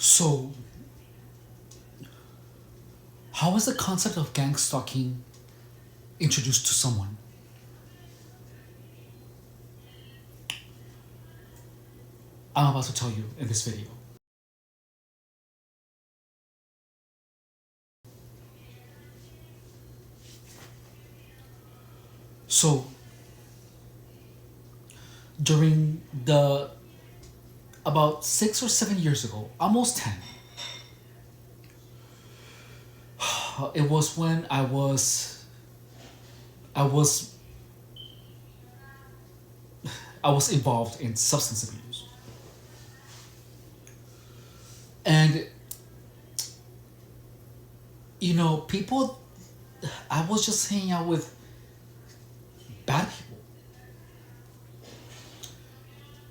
So, how is the concept of gang stalking introduced to someone? I'm about to tell you in this video. So, during the about 6 or 7 years ago, almost 10, it was when I was I was involved in substance abuse, and people. I was just hanging out with bad people,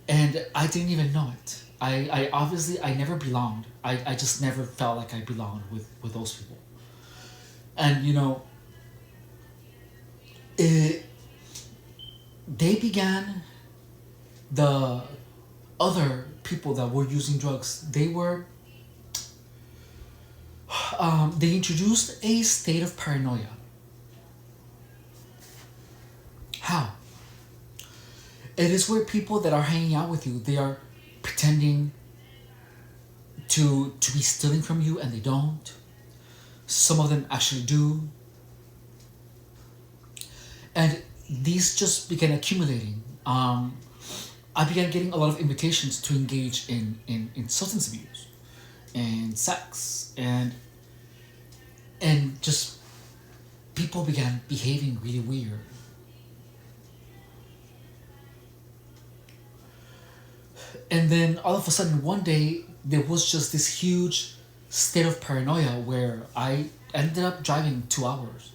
and I didn't even know it. I obviously I never belonged. I just never felt like I belonged with those people, and it, they began the other people that were using drugs. They introduced a state of paranoia. How? It is where people that are hanging out with you, they are pretending to be stealing from you, and they don't. Some of them actually do, and these just began accumulating. I began getting a lot of invitations to engage in substance abuse and sex, and just people began behaving really weird. And then all of a sudden, one day, there was just this huge state of paranoia where I ended up driving 2 hours.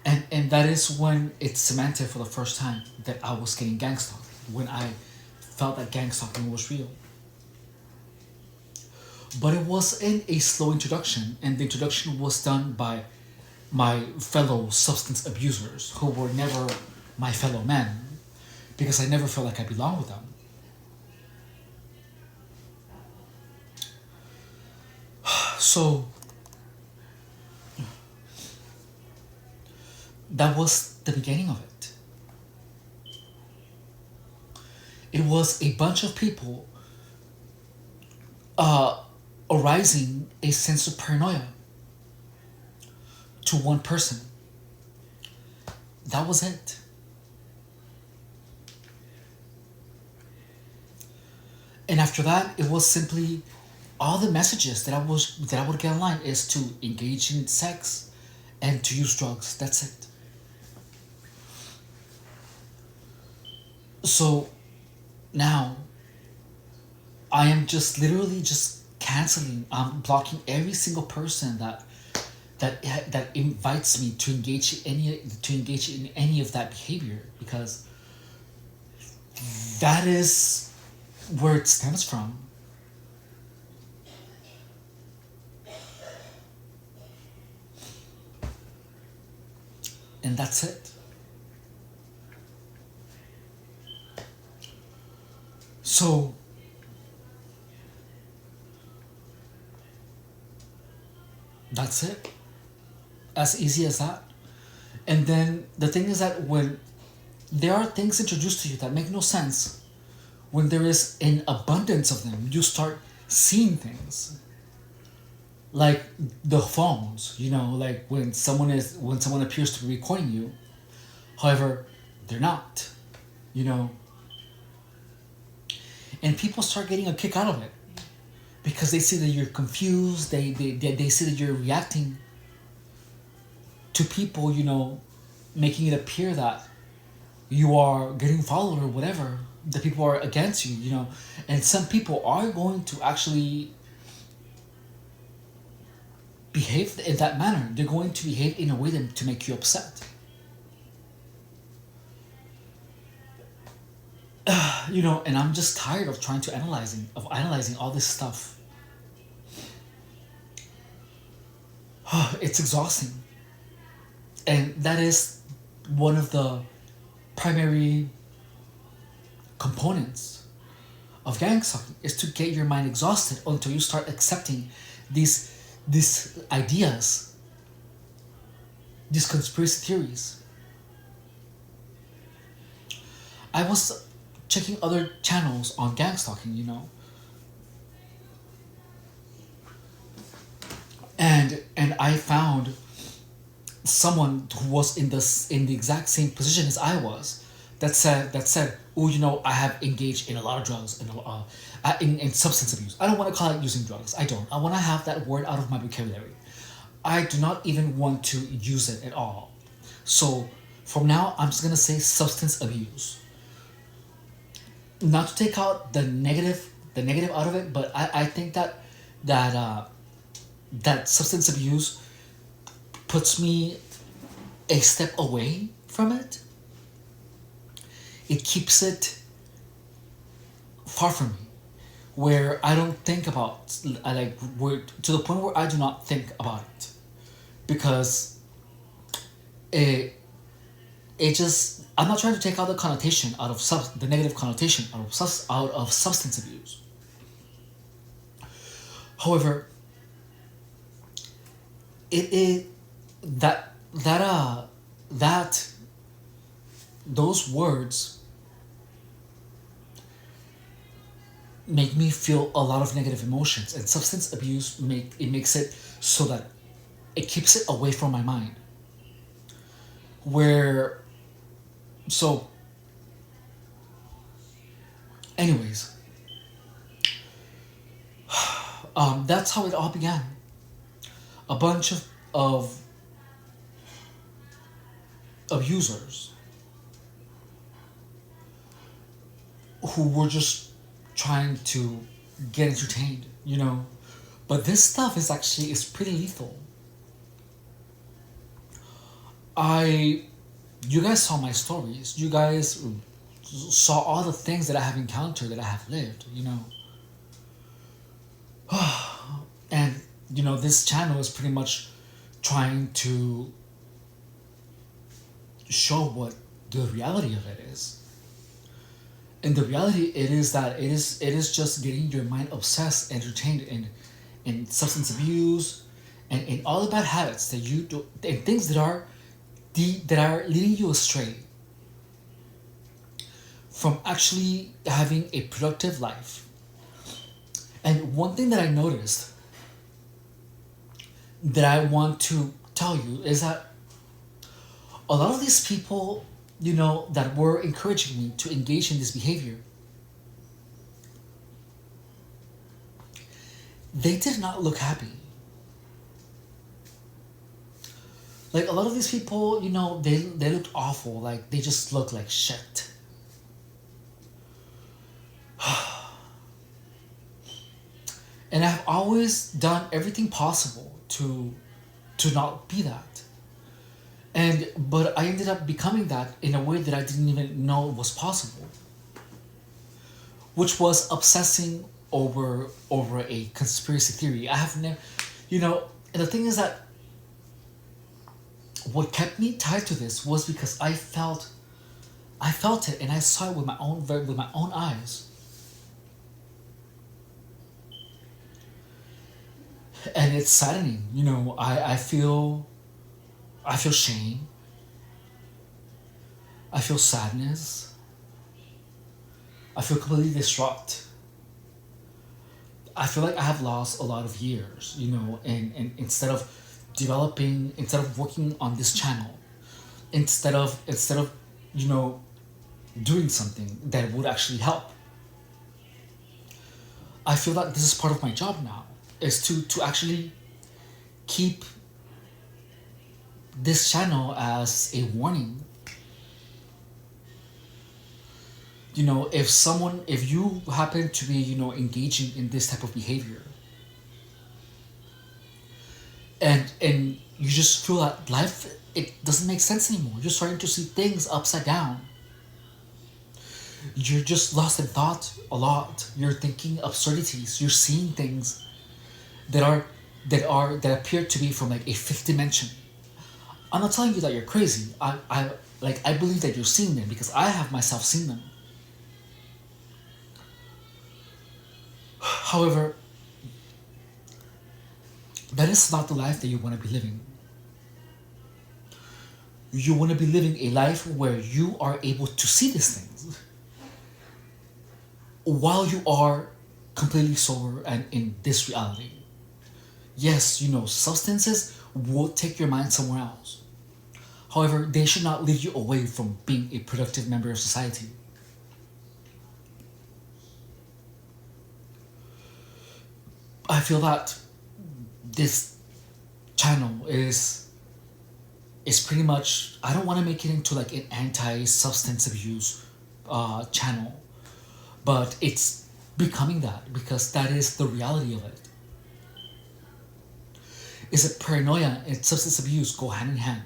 And that is when it cemented for the first time that I was getting gang stalked, when I felt that gang stalking was real. But it was in a slow introduction, and the introduction was done by my fellow substance abusers who were never my fellow men, because I never felt like I belonged with them. So that was the beginning of it. It was a bunch of people uh, arising a sense of paranoia to one person. That was it. And after that, it was simply all the messages that I would get online is to engage in sex and to use drugs. That's it. So now I am just literally just canceling, blocking every single person that invites me to engage in any of that behavior, because that is where it stems from. And that's it. So that's it. As easy as that. And then the thing is that when there are things introduced to you that make no sense, when there is an abundance of them, you start seeing things like the phones. Like when someone appears to be recording you, however, they're not. You know, and people start getting a kick out of it because they see that you're confused. They see that you're reacting to people, making it appear that you are getting followed or whatever. The people are against you, and some people are going to actually behave in that manner. They're going to behave in a way to make you upset. And I'm just tired of trying to analyzing all this stuff. It's exhausting. And that is one of the primary components of gang stalking is to get your mind exhausted until you start accepting these ideas, these conspiracy theories. I was checking other channels on gang stalking, and I found someone who was in the exact same position as I was, that said, oh, I have engaged in a lot of drugs and in substance abuse. I don't want to call it using drugs. I don't. I want to have that word out of my vocabulary. I do not even want to use it at all. So from now, I'm just gonna say substance abuse. Not to take out the negative out of it, but I think that substance abuse puts me a step away from it. It keeps it far from me, where I don't think about, where, to the point where I do not think about it, because it just, I'm not trying to take out the connotation out of the negative connotation out of substance abuse. However, it that those words make me feel a lot of negative emotions, and substance abuse makes it so that it keeps it away from my mind. Where so anyways, that's how it all began. A bunch of abusers who were just trying to get entertained. But this stuff is pretty lethal. You guys saw my stories. You guys saw all the things that I have encountered, that I have lived. And this channel is pretty much trying to show what the reality of it is. And the reality, it is that it is just getting your mind obsessed, entertained in substance abuse, and in all the bad habits that you do, and things that are leading you astray from actually having a productive life. And one thing that I noticed that I want to tell you is that a lot of these people, that were encouraging me to engage in this behavior, they did not look happy. Like, a lot of these people, they looked awful. Like, they just looked like shit. And I've always done everything possible to not be that. But I ended up becoming that in a way that I didn't even know was possible, which was obsessing over a conspiracy theory. I have never, and the thing is that what kept me tied to this was because I felt it, and I saw it with my own eyes. And it's saddening. I feel shame. I feel sadness. I feel completely distraught. I feel like I have lost a lot of years, and instead of working on this channel, instead of doing something that would actually help. I feel like this is part of my job now, is to actually keep this channel as a warning. If you happen to be, engaging in this type of behavior, and you just feel that life, it doesn't make sense anymore. You're starting to see things upside down. You're just lost in thought a lot. You're thinking absurdities. You're seeing things that appear to be from like a fifth dimension. I'm not telling you that you're crazy. I believe that you're seeing them because I have myself seen them. However, that is not the life that you want to be living. You want to be living a life where you are able to see these things while you are completely sober and in this reality. Yes, substances will take your mind somewhere else. However, they should not lead you away from being a productive member of society. I feel that this channel is pretty much, I don't want to make it into like an anti-substance abuse channel, but it's becoming that because that is the reality of it. Is that paranoia and substance abuse go hand in hand.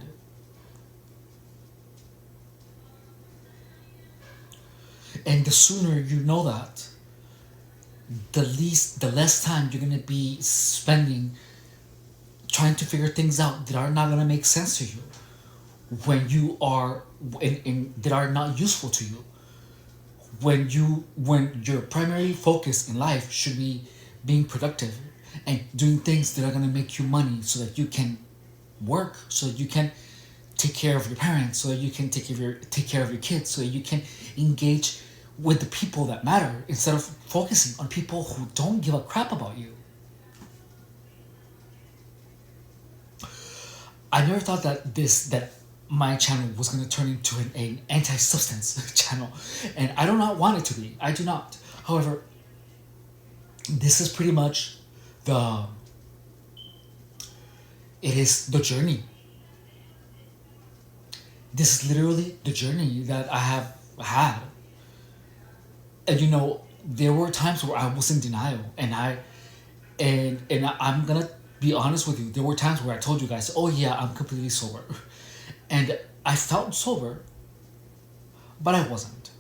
And the sooner you know that, the less time you're gonna be spending trying to figure things out that are not gonna make sense to you when you are that are not useful to you. When your primary focus in life should be being productive and doing things that are gonna make you money so that you can work, so that you can take care of your parents, so that you can take care of your kids, so that you can engage with the people that matter instead of focusing on people who don't give a crap about you. I never thought that my channel was going to turn into an anti-substance channel, and I do not want it to be. I do not. However, this is pretty much it is the journey. This is literally the journey that I have had. And there were times where I was in denial, and I'm gonna be honest with you. There were times where I told you guys, "Oh yeah, I'm completely sober," and I felt sober, but I wasn't.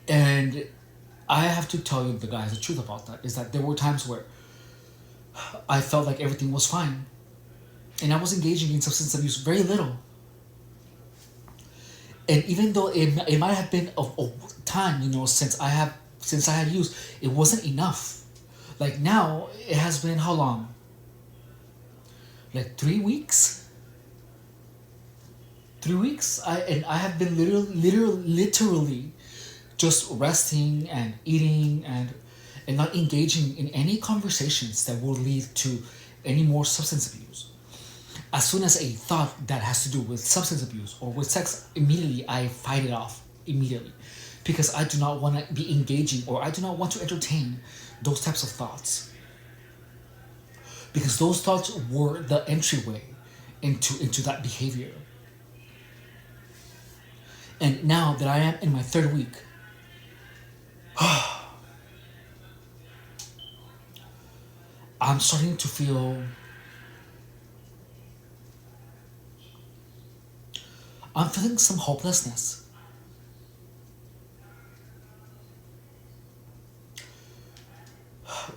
And I have to tell you, the guys, the truth about that is that there were times where I felt like everything was fine, and I was engaging in substance abuse very little. And even though it might have been a time, since I had used, it wasn't enough. Like now, it has been how long? Like 3 weeks. 3 weeks. I have been literally, just resting and eating and not engaging in any conversations that will lead to any more substance abuse. As soon as a thought that has to do with substance abuse or with sex, immediately I fight it off immediately, because I do not want to be engaging, or I do not want to entertain those types of thoughts, because those thoughts were the entryway into that behavior. And now that I am in my 3rd week, I'm starting to feel, I'm feeling some hopelessness.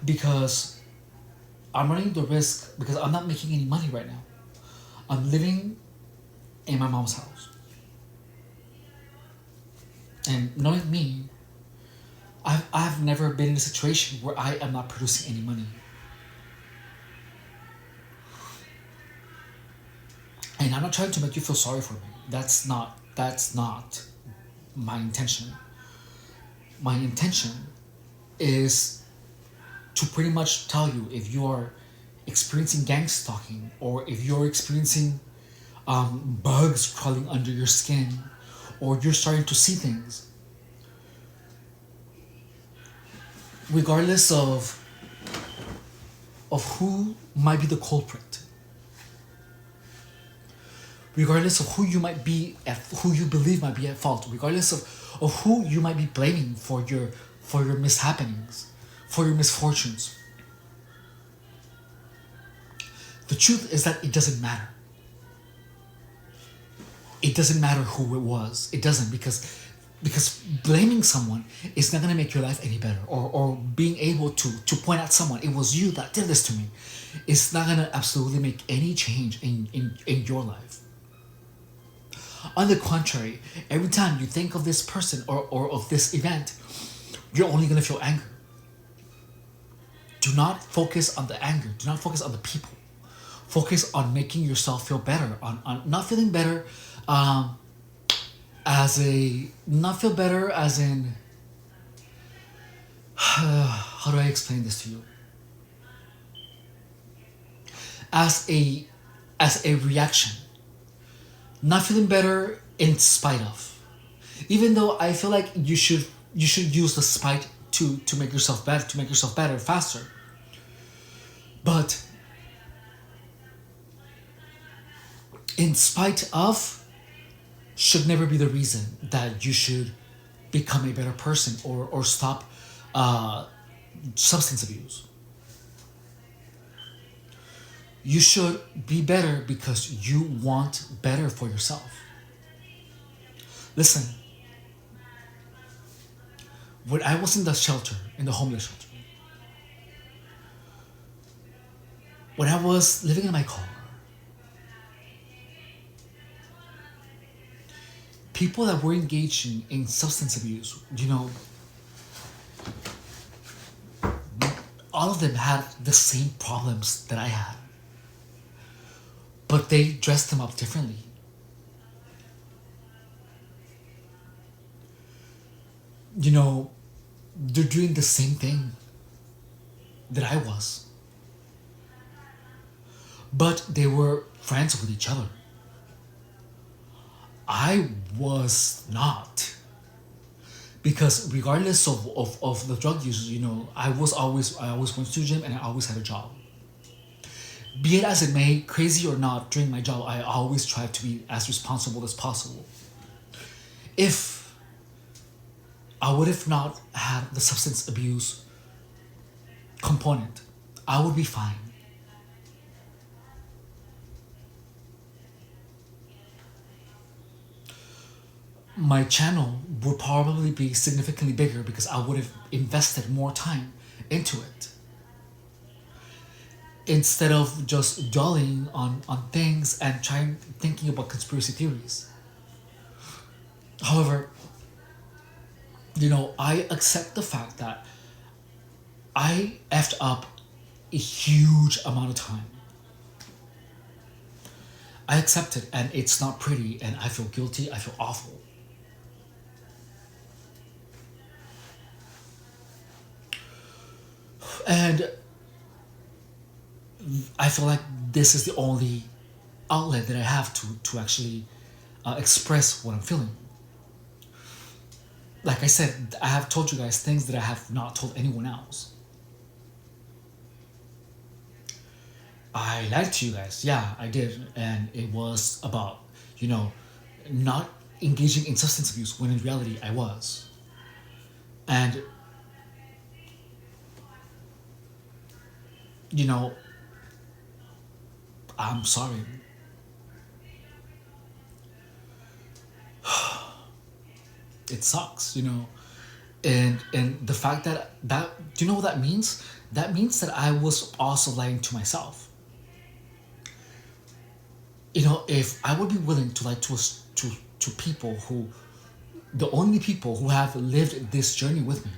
Because I'm running the risk, because I'm not making any money right now. I'm living in my mom's house. And knowing me, I've never been in a situation where I am not producing any money. And I'm not trying to make you feel sorry for me. That's not my intention. My intention is to pretty much tell you, if you are experiencing gang stalking, or if you're experiencing bugs crawling under your skin, or you're starting to see things, regardless of who might be the culprit, regardless of who you believe might be at fault, regardless of who you might be blaming for your mishappenings, for your misfortunes, the truth is that it doesn't matter. It doesn't matter who it was. It doesn't, because blaming someone is not going to make your life any better, or being able to point out someone, it was you that did this to me, it's not going to absolutely make any change in your life. On the contrary, every time you think of this person or of this event, you're only going to feel anger. Do not focus on the anger. Do not focus on the people. Focus on making yourself feel better. On not feeling better not feel better as in, how do I explain this to you? As a reaction. Not feeling better in spite of. Even though I feel like you should use the spite to make yourself better, faster. But in spite of should never be the reason that you should become a better person or stop substance abuse. You should be better because you want better for yourself. Listen, when I was in the shelter, in the homeless shelter, when I was living in my car, people that were engaging in substance abuse, all of them had the same problems that I had, but they dressed them up differently. They're doing the same thing that I was, but they were friends with each other. I was not. Because regardless of the drug use, I always went to the gym and I always had a job. Be it as it may, crazy or not, during my job, I always tried to be as responsible as possible. If I would have not had the substance abuse component, I would be fine. My channel would probably be significantly bigger because I would have invested more time into it. Instead of just dwelling on things and thinking about conspiracy theories. However, I accept the fact that I effed up a huge amount of time. I accept it, and it's not pretty, and I feel guilty, I feel awful. And I feel like this is the only outlet that I have to actually express what I'm feeling. Like I said, I have told you guys things that I have not told anyone else. I lied to you guys. Yeah, I did. And it was about, not engaging in substance abuse when in reality I was. And, I'm sorry. It sucks, and the fact that do you know what that means? That means that I was also lying to myself. If I would be willing to lie to people the only people who have lived this journey with me,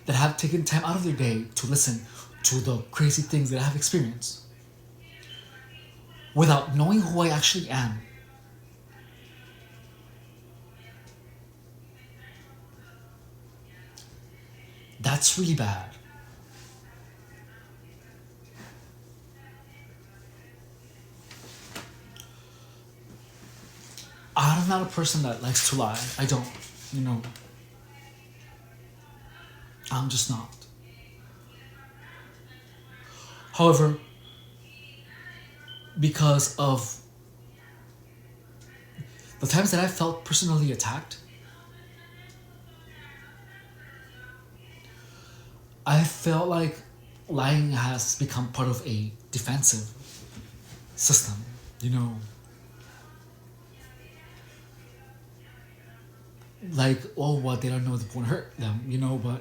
that have taken time out of their day to listen to the crazy things that I have experienced, without knowing who I actually am. That's really bad. I'm not a person that likes to lie. I don't, I'm just not. However, because of the times that I felt personally attacked, I felt like lying has become part of a defensive system, Like, oh, what, they don't know it won't hurt them, but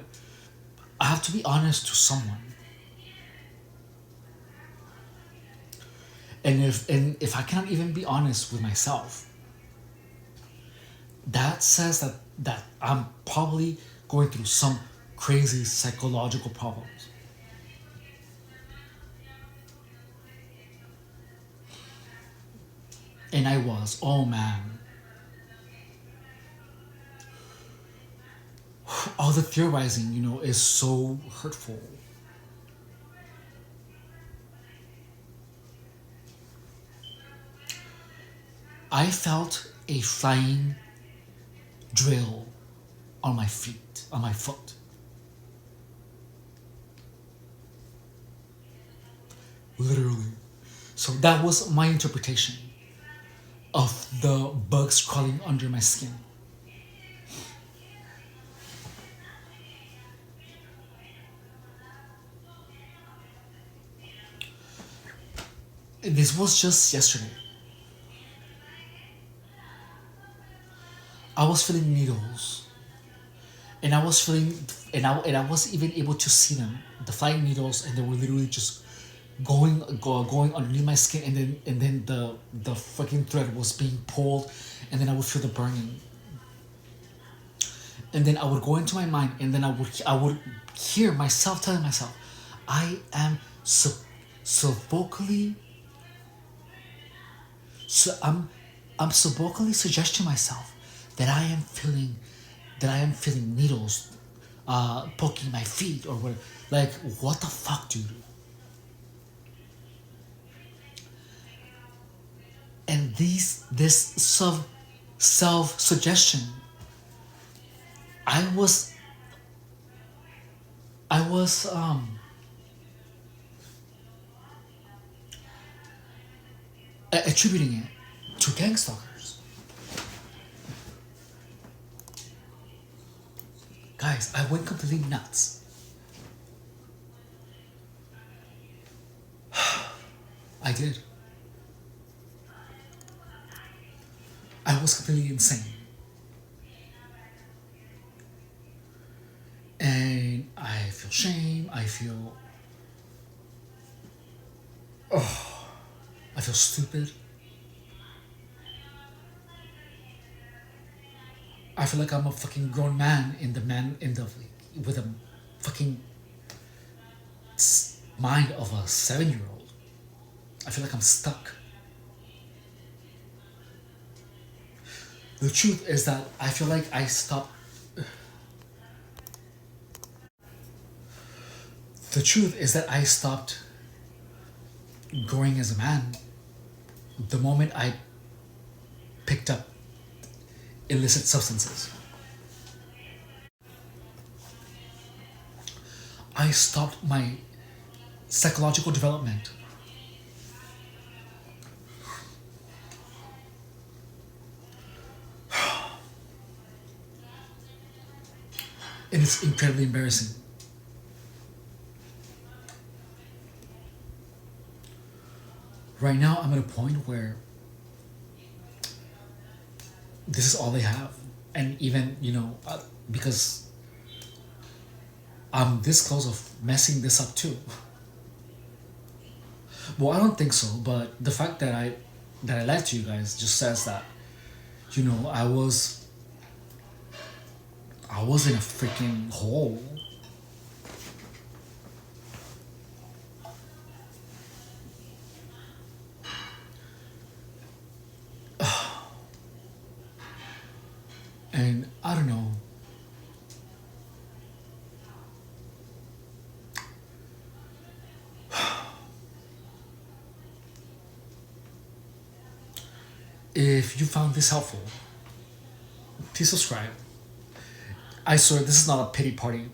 I have to be honest to someone. And if I cannot even be honest with myself, that says that I'm probably going through some crazy psychological problems. And I was, oh man, all the theorizing, is so hurtful. I felt a flying drill on my feet, on my foot. Literally. So that was my interpretation of the bugs crawling under my skin. This was just yesterday. I was feeling needles, and I was feeling, and I was even able to see them, the flying needles, and they were literally just going underneath my skin, and then the freaking thread was being pulled, and then I would feel the burning, and then I would go into my mind, and then I would hear myself telling myself, I am so vocally, so I'm so vocally suggesting myself that I am feeling needles poking my feet or whatever. Like, what the fuck, dude? And this self suggestion, I was I was attributing it to gang stalkers. Guys, I went completely nuts. I did. I was completely insane. And I feel shame, I feel stupid. I feel like I'm a fucking grown man with a fucking mind of a 7-year-old. I feel like I'm stuck. The truth is that I feel like I stopped. The truth is that I stopped growing as a man the moment I picked up illicit substances. I stopped my psychological development. And it's incredibly embarrassing. Right now, I'm at a point where this is all they have. And even, because I'm this close of messing this up too. Well, I don't think so, but the fact that I lied to you guys just says that, I was in a freaking hole. And I don't know. If you found this helpful, please subscribe. I swear this is not a pity party.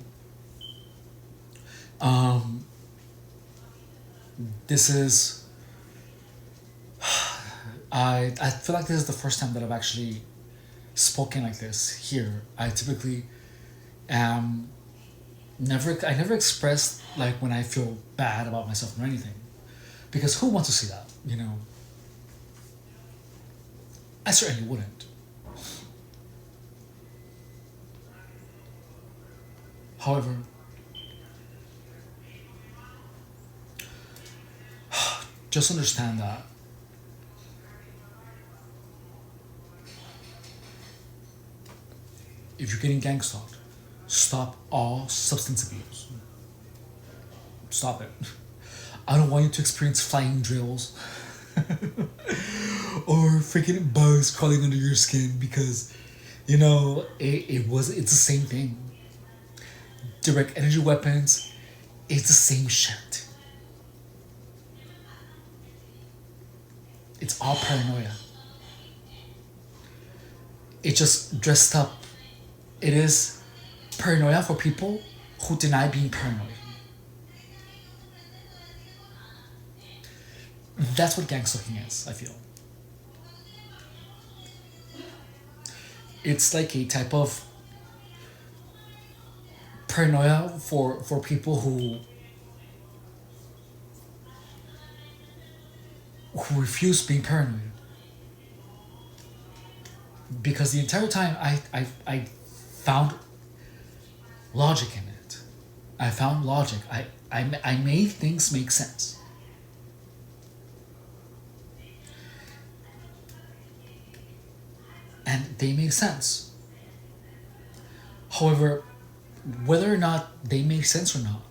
Um, this is. I feel like this is the first time that I've actually spoken like this here. I typically am I never express like when I feel bad about myself or anything, because who wants to see that? I certainly wouldn't. However, just understand that if you're getting gang stalked, stop all substance abuse. Stop it. I don't want you to experience flying drills or freaking bugs crawling under your skin because, it's the same thing. Direct energy weapons, it's the same shit. It's all paranoia. It just dressed up. It is paranoia for people who deny being paranoid. That's what gang stalking is, I feel. It's like a type of paranoia for people who refuse being paranoid. Because the entire time I found logic in it. I found logic. I made things make sense. And they make sense. However, whether or not they make sense or not,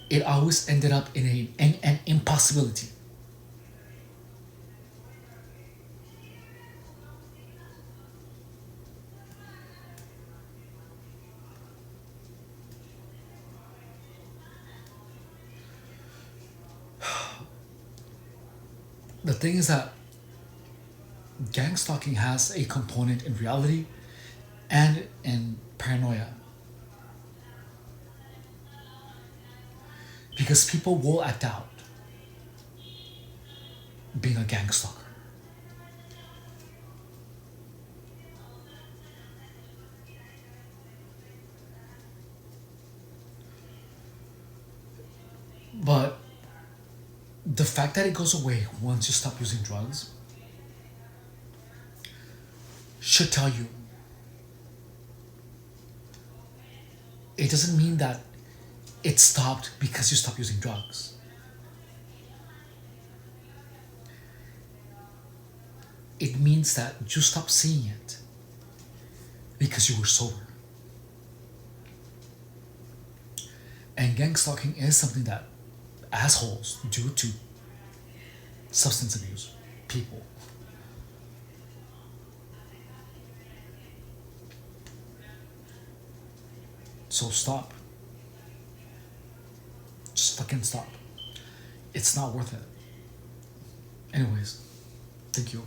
it always ended up in an impossibility. The thing is that gang stalking has a component in reality and in paranoia. Because people will act out being a gang stalker. But the fact that it goes away once you stop using drugs should tell you. It doesn't mean that it stopped because you stopped using drugs. It means that you stopped seeing it because you were sober. And gang stalking is something that assholes do to substance abuse people. So stop. Just fucking stop. It's not worth it. Anyways, thank you.